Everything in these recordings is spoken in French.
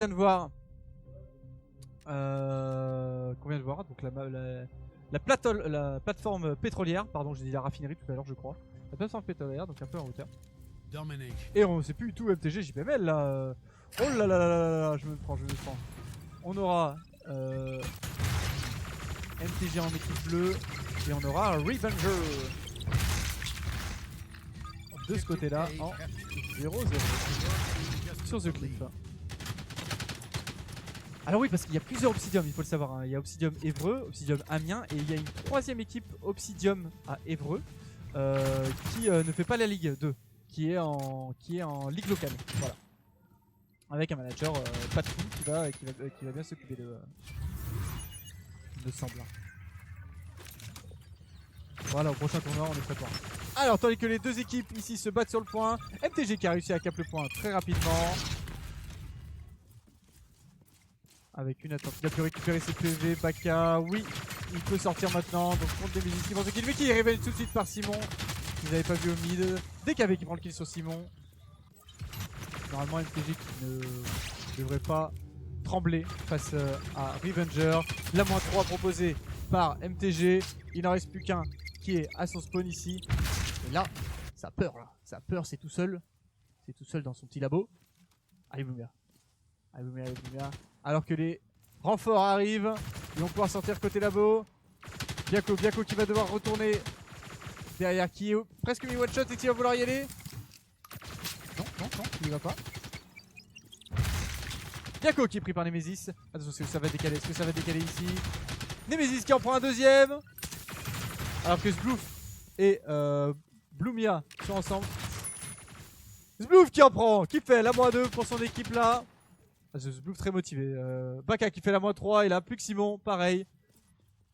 vient de voir donc la plateforme pétrolière, pardon, j'ai dit la raffinerie tout à l'heure je crois, la plateforme pétrolière, donc un peu en hauteur. Et on sait plus du tout MTG JPML là. Oh là là là là là, je me prends. On aura MTG en équipe bleue et on aura Revenger de ce côté là en 0-0 sur The Cliff. Alors oui, parce qu'il y a plusieurs Obsidium, il faut le savoir, hein. Il y a Obsidium Évreux, Obsidium Amiens et il y a une troisième équipe Obsidium à Évreux qui ne fait pas la Ligue 2, qui est en Ligue locale. Voilà. Avec un manager pas de fou qui va bien s'occuper de semble. Voilà, au prochain tournoi on est prêt pour. Alors, tandis que les deux équipes ici se battent sur le point, MTG qui a réussi à cap le point très rapidement. Avec une attente, il a pu récupérer ses PV, Baka, oui, il peut sortir maintenant, donc contre des Mésis qui vont se kill, mais qui est révélé tout de suite par Simon. Vous n'avez pas vu au mid, DKV qui prend le kill sur Simon. Normalement MTG qui ne devrait pas trembler face à Revenger. La -3 proposée par MTG, il n'en reste plus qu'un qui est à son spawn ici. Et là, ça a peur là, ça a peur, c'est tout seul dans son petit labo. Allez Boumia. Alors que les renforts arrivent, ils vont pouvoir sortir côté labo. Biako qui va devoir retourner derrière, qui est presque mis one shot et qui va vouloir y aller. Non, il y va pas. Biako qui est pris par Nemesis. Attention, est-ce que ça va décaler ici? Nemesis qui en prend un deuxième. Alors que Zblouf et Bloomia sont ensemble. Zblouf qui en prend, qui fait la -2 pour son équipe là. Zblouf très motivé. Baka qui fait la -3 et là plus que Simon, pareil.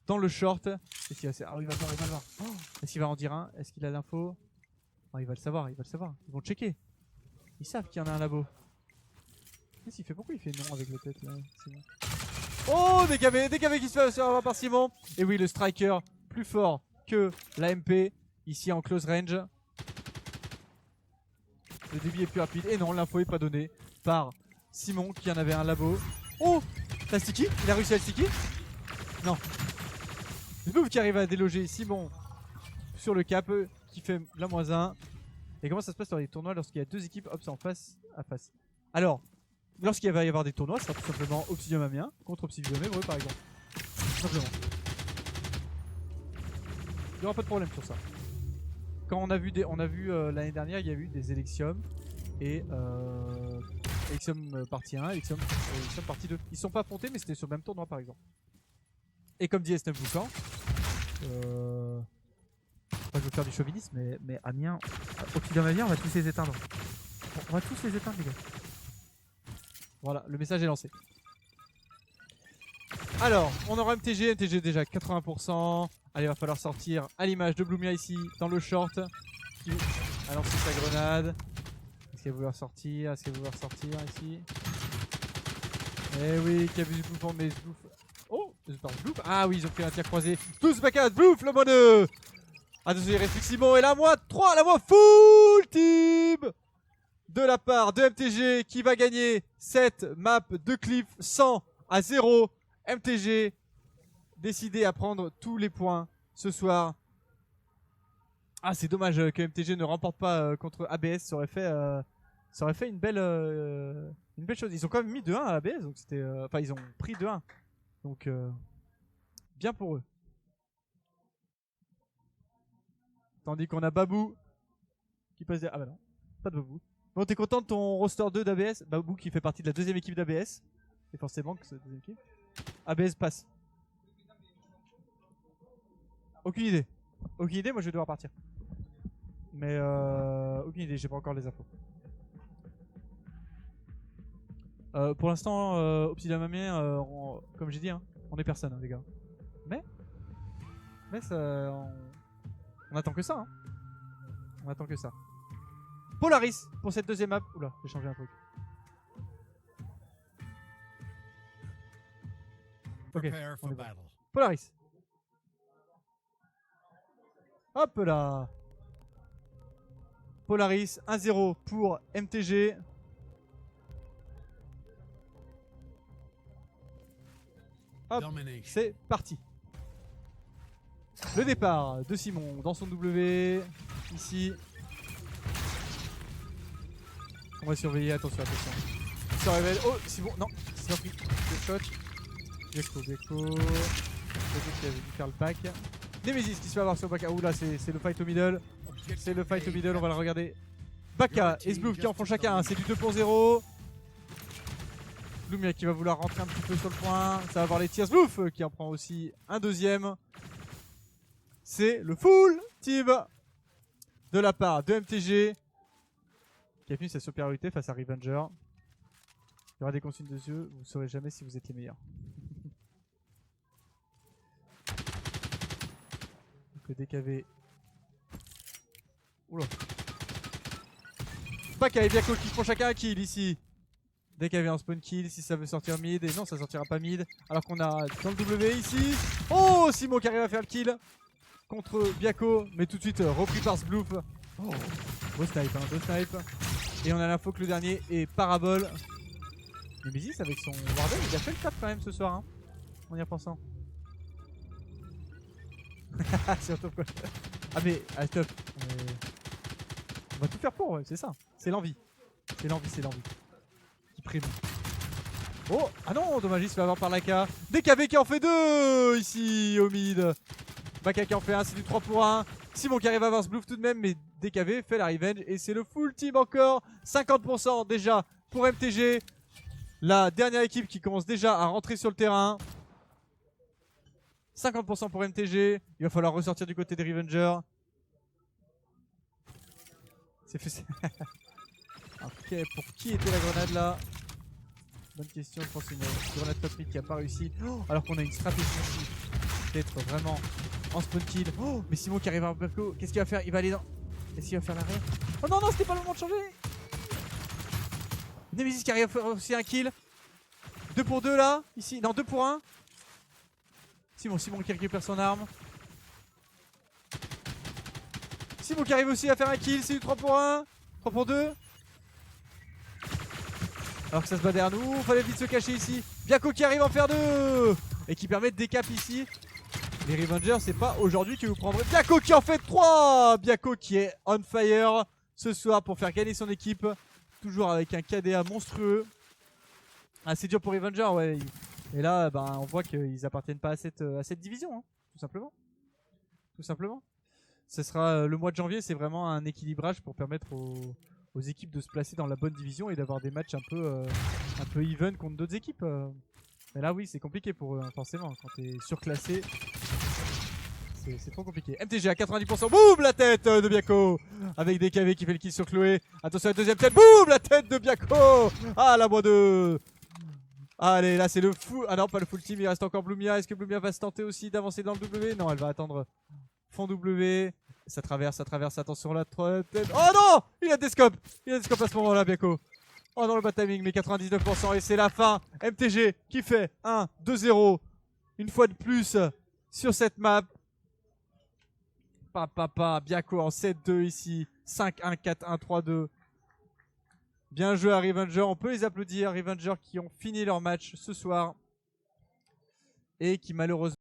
Dans le short. Est-ce qu'il va faire? Ah, il va le voir. Oh, est-ce qu'il va en dire un? Est-ce qu'il a l'info? Oh, il va le savoir. Ils vont checker. Ils savent qu'il y en a un labo. Qu'est-ce qu'il fait? Pourquoi il fait non avec la tête là, Simon? Oh, DKV qui se fait avoir par Simon. Et oui, le striker plus fort que la MP ici en close range. Le débit est plus rapide. Et non, l'info est pas donnée par Simon qui en avait un labo. Oh, la sticky. Il a réussi à le sticky. Non. Zblouf qui arrive à déloger Simon sur le cap qui fait la -1. Et comment ça se passe dans les tournois lorsqu'il y a deux équipes Ops en face à face? Alors, lorsqu'il va y avoir des tournois, ça sera tout simplement Obsidium Amiens contre Obsidium Évreux par exemple. Tout simplement. Il n'y aura pas de problème sur ça. Quand on a vu l'année dernière, il y a eu des Elysium et Elysium partie 1, Elysium partie 2. Ils ne sont pas affrontés mais c'était sur le même tournoi par exemple. Et comme dit S9 Boucan, je veux faire du chauvinisme mais Amiens, Obsidium Amiens on va tous les éteindre. On va tous les éteindre les gars. Voilà, le message est lancé. Alors, on aura MTG déjà 80%. Allez, il va falloir sortir à l'image de Bloomia ici, dans le short. Qui a lancé sa grenade. Est-ce qu'il va vouloir sortir? Ici? Eh oui, qui a vu Zblouf, mais Zblouf. Oh, Zblouf. Ah oui, ils ont fait un tir croisé. Tous Baka, Zblouf, le -2. Attention, il reste plus que Simon et la -3, la full team de la part de MTG qui va gagner cette map de Cliff 100-0. MTG décidé à prendre tous les points ce soir. Ah, c'est dommage que MTG ne remporte pas contre ABS. Ça aurait fait une belle chose. Ils ont quand même mis 2-1 à ABS, donc c'était, enfin ils ont pris 2-1. Donc bien pour eux. Tandis qu'on a Babou qui passe derrière. Ah bah non, pas de Babou. Bon, t'es content de ton roster 2 d'ABS? Babou qui fait partie de la deuxième équipe d'ABS. Et forcément que c'est la deuxième équipe. ABS passe. Aucune idée, moi je vais devoir partir. Mais aucune idée, j'ai pas encore les infos. Pour l'instant, Obsidium Amiens, comme j'ai dit, hein, on est personne, hein, les gars. Mais ça, on attend que ça. Hein. On attend que ça. Polaris pour cette deuxième map. Oula, j'ai changé un truc. Ok, on est bon. Polaris. Hop là. Polaris 1-0 pour MTG. Hop, c'est parti. Le départ de Simon dans son W. Ici. On va surveiller, attention, attention. Il se révèle. Oh, Simon, non, c'est pas pris. Le shot. Gecko qui avait dû faire le pack. Nemesis qui se fait avoir sur Baka. Ouh là, c'est le fight au middle. C'est le fight au middle, on va le regarder. Baka et Sblouf qui en font chacun, c'est du 2 pour 0. Lumia qui va vouloir rentrer un petit peu sur le point. Ça va avoir les tirs. Sblouf qui en prend aussi un deuxième. C'est le full team de la part de MTG qui a fini sa supériorité face à Revenger. Il y aura des consignes de yeux, vous ne saurez jamais si vous êtes les meilleurs. Donc le DKV. Oula. Baka et Biako qui font chacun un kill ici. DKV en spawn kill si ça veut sortir mid. Et non, ça sortira pas mid. Alors qu'on a dans le W ici. Oh, Simon qui arrive à faire le kill contre Biako. Mais tout de suite repris par Sblouf. Oh, beau snipe, hein, beau snipe. Et on a l'info que le dernier est Parabole. Nemesis avec son Warden, il a fait le cap quand même ce soir, hein, en y repensant. Surtout quoi. Ah mais, stop. On va tout faire pour, ouais, c'est ça. C'est l'envie. C'est l'envie, c'est l'envie. Qui prime. Oh, ah non, dommage, il se fait avoir par l'AK. DKV qui en fait 2 ici au mid. Baka qui en fait 1, c'est du 3 pour 1. Simon qui arrive à avoir ce bluff tout de même, mais DKV fait la revenge et c'est le full team encore. 50% déjà pour MTG. La dernière équipe qui commence déjà à rentrer sur le terrain. 50% pour MTG. Il va falloir ressortir du côté des Revengers. C'est fait. Ok, pour qui était la grenade là? Bonne question, je pense une grenade top mid qui a pas réussi. Oh, alors qu'on a une stratégie ici. Peut-être vraiment en spawn kill. Oh, mais Simon qui arrive à Berko, qu'est-ce qu'il va faire? Il va aller dans. Est-ce qu'il va faire l'arrêt? Oh non, non, c'était pas le moment de changer. Nemesis qui arrive à faire aussi un kill. 2 pour 2 là, ici, non 2 pour 1. Simon qui récupère son arme. Simon qui arrive aussi à faire un kill, c'est du 3 pour 1. 3 pour 2. Alors que ça se bat derrière nous, fallait vite se cacher ici. Biako qui arrive à en faire 2. Et qui permet de décap ici. Les Revengers, c'est pas aujourd'hui que vous prendrez. Biako qui en fait 3. Biako qui est on fire ce soir pour faire gagner son équipe. Toujours avec un KDA monstrueux. Ah, c'est dur pour Revenger, ouais. Et là, on voit qu'ils appartiennent pas à cette division, hein, tout simplement. Tout simplement. Ce sera le mois de janvier, c'est vraiment un équilibrage pour permettre aux équipes de se placer dans la bonne division et d'avoir des matchs un peu even contre d'autres équipes. Mais là, oui, c'est compliqué pour eux, hein, forcément. Quand t'es surclassé, c'est trop compliqué. MTG à 90%, boum, la tête de Biako. Avec DKV qui fait le kill sur Chloé. Attention à la deuxième tête, boum, la tête de Biako. Ah, la -2. Allez, là c'est le full. Ah non, pas le full team, il reste encore Blumia. Est-ce que Blumia va se tenter aussi d'avancer dans le W? Non, elle va attendre fond W. Ça traverse, attention là. Oh non, il a des scopes. Il a des scopes à ce moment-là, Biako. Oh non, le bad timing, mais 99%. Et c'est la fin. MTG qui fait 1-2-0. Une fois de plus sur cette map. Biako en 7-2 ici. 5-1, 4-1, 3-2. Bien joué à Revenger, on peut les applaudir, Revenger qui ont fini leur match ce soir et qui malheureusement